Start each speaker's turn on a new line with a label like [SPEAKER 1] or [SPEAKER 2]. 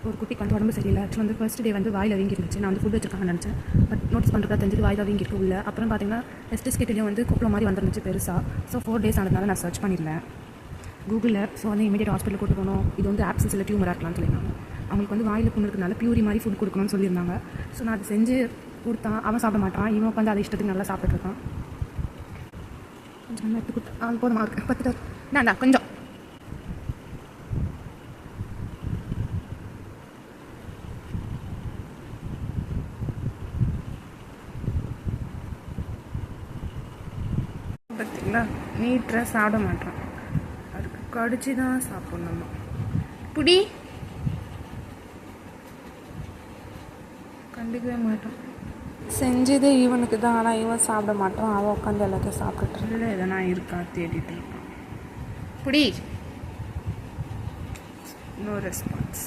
[SPEAKER 1] ஒரு குட்டிக்கு வந்து உடம்பு சரியில்லை. ஆக்சுவலாக வந்து ஃபர்ஸ்ட் டே வந்து வாயில் வீங்கிருந்துச்சு. நான் வந்து ஃபுட் வச்சிருக்காங்கன்னு நினச்சேன். பட் நோட்டீஸ் பண்ணுறதா தெரிஞ்சது வாயில் வீங்கிருக்கு உள்ள. அப்புறம் பார்த்தீங்கன்னா எஸ்டிஸ் கிட்டேயும் வந்து குப்பளம் மாதிரி வந்துருந்துச்சு பெருசாக. ஸோ 4 days ஆனதுனால நான் சர்ச் பண்ணியிருந்தேன் கூகுளில். ஸோ வந்து இமீடியட் ஹாஸ்பிட்டல் கூட்டு போகணும். இது வந்து ஆப்சன்ஸ் இல்லை டியூமராக இருக்கலாம்னு சொல்லியிருந்தாங்க. அவங்களுக்கு வந்து வாயில் புண்ணு இருக்கனால பியூரி மாதிரி ஃபுட் கொடுக்கணும்னு சொல்லியிருந்தாங்க. ஸோ நான் அதை செஞ்சு கொடுத்தான். அவன் சாப்பிட மாட்டான். இவன் உட்காந்து அதை இஷ்டத்துக்கு நல்லா சாப்பிட்டுருக்கான். கொஞ்சம் எடுத்து கொடுத்தா போதுமா இருக்கு 10 இந்தாண்டா கொஞ்சம். பார்த்தீங்களா, நீட்டாக சாப்பிட மாட்டான். அதுக்கு கடிச்சு தான் சாப்பிட்ணும். புடி கண்டுக்கவே மாட்டான்.
[SPEAKER 2] செஞ்சது இவனுக்கு தான், ஆனால் இவன் சாப்பிட மாட்டான். அவன் உட்காந்து எல்லாத்தையும் சாப்பிட்டுட்டு
[SPEAKER 1] இல்லை எதனா இருக்கா தேடிட்டு இருக்கான். புடி. No response.